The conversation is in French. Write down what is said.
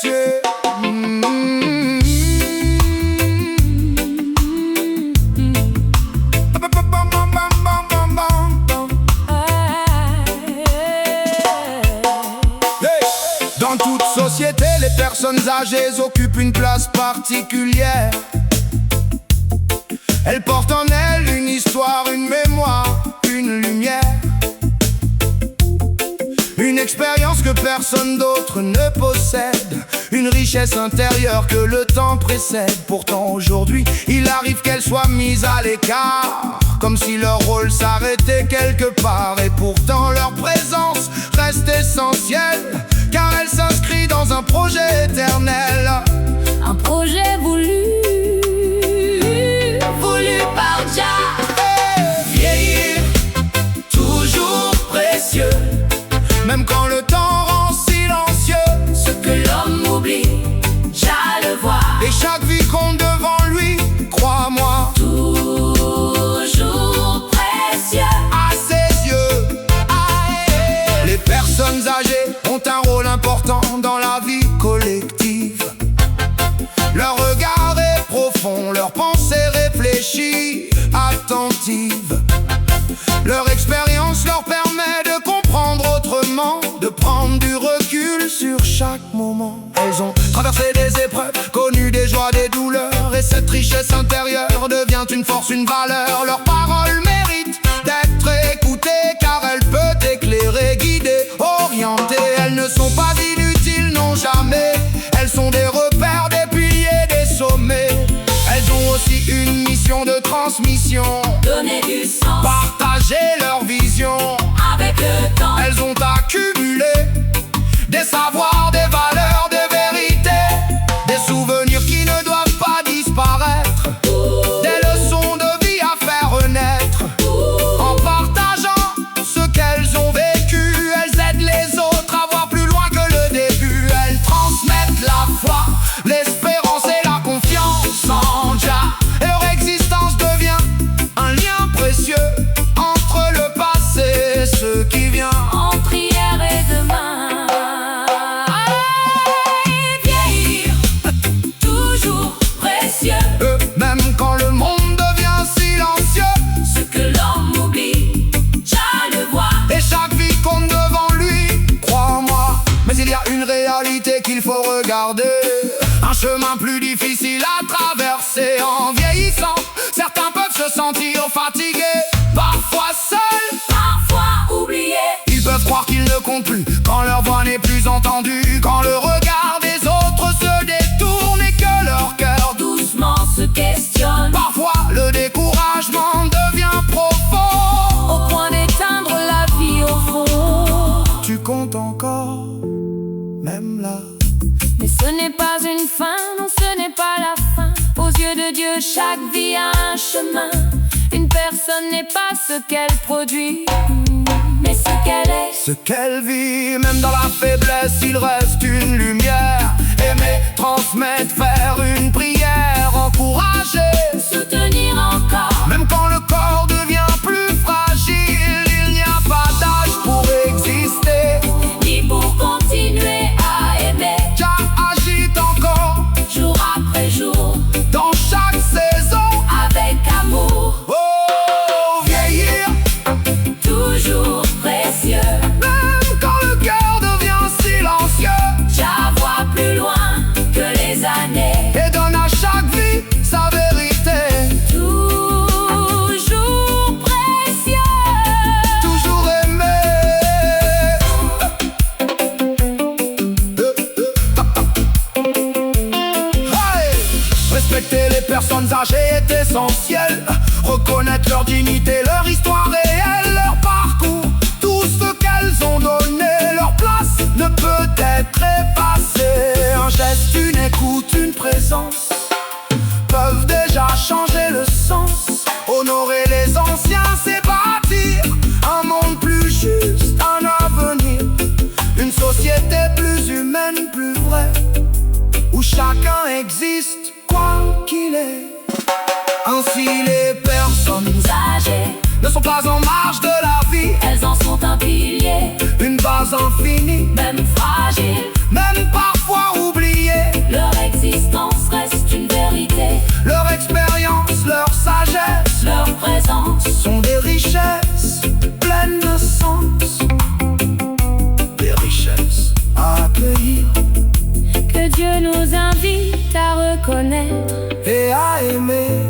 précieux. Dans toute société, les personnes âgées occupent une place particulière. Elles portent en elles une histoire, une mémoire, une lumière, une expérience que personne d'autre ne possède, une richesse intérieure que le temps précède. Pourtant aujourd'hui, il arrive qu'elles soient mises à l'écart, comme si leur rôle s'arrêtait quelque part. Et pourtant leur présence reste essentielle, car elle s'inscrit dans un projet éternel. Un projet voulu par Jah. Vieillir, toujours précieux, même quand le temps rend silencieux. Ce que l'homme oublie, Jah le voit. Et chaque vie compte devant lui, crois-moi. Toujours précieux à ses yeux. Les personnes âgées ont un rôle important dans la vie collective. Leur regard est profond, leur pensée réfléchie, attentive. Leur expérience leur permet de comprendre autrement, de prendre du recul sur chaque moment. Elles ont traversé des épreuves, connu des joies, des douleurs, et cette richesse intérieure devient une force, une valeur. Leur parole mérite d'être écoutée, car elle peut éclairer, guider, orienter. Elles ne sont pas inutiles, non jamais. Elles sont des repères, des piliers, des sommets. Elles ont aussi une mission de transmission, donner du sens, partager leur vision. Avec le temps, elles ont accumulé des savoirs, des valeurs, des vérités, des souvenirs qui ne doivent pas disparaître, des leçons de vie à faire renaître. En partageant ce qu'elles ont vécu, elles aident les autres à voir plus loin que le début. Elles transmettent la foi, l'espérance et la confiance en Jah. Et leur existence devient un lien précieux entre le passé et ce qui vient. Entre hier et demain. Allez, vieillir, toujours précieux. Même quand le monde devient silencieux, ce que l'homme oublie, Jah le voit. Et chaque vie compte devant lui, crois-moi. Mais il y a une réalité qu'il faut regarder, un chemin plus difficile à traverser. En vieillissant, certains peuvent se sentir fatigués, parfois seuls, parfois oubliés. Ils peuvent croire qu'ils ne comptent plus, quand leur voix n'est plus entendue, quand le regard des autres se détourne et que leur cœur doucement se questionne. Parfois le découragement devient profond, au point d'éteindre la vie au fond. Tu comptes encore, même là. Mais ce n'est pas une fin, non ce n'est pas la fin. Aux yeux de Dieu, chaque vie a un chemin. Une personne n'est pas ce qu'elle produit, mais ce qu'elle est. Ce qu'elle vit, même dans la faiblesse, il reste une lumière. Aimer, transmettre, faire une prière, encourager, soutenir encore. Même quand le corps devient plus fragile, il n'y a pas d'âge pour exister, ni pour continuer à aimer. Jah agite encore, jour après jour, dans chaque saison, avec amour. Oh, vieillir, toujours précieux. Même quand le cœur devient silencieux, Jah voit plus loin que les années, et donne à chaque vie sa vérité. Toujours précieux, toujours aimé. Hey! Respecter les personnes âgées est essentiel. Reconnaître leur dignité, leur histoire réelle, leur parcours, tout ce qu'elles ont donné. Leur place ne peut être effacée. Un geste, une écoute, une présence peuvent déjà changer le sens. Honorer les anciens, c'est bâtir un monde plus juste, un avenir, une société plus humaine, plus vraie, où chacun existe, quoi qu'il est. Ainsi les personnes âgées ne sont pas en marge de la vie. Elles en sont un pilier, une base infinie, même fragile, même parfois oubliée. connaître et à aimer.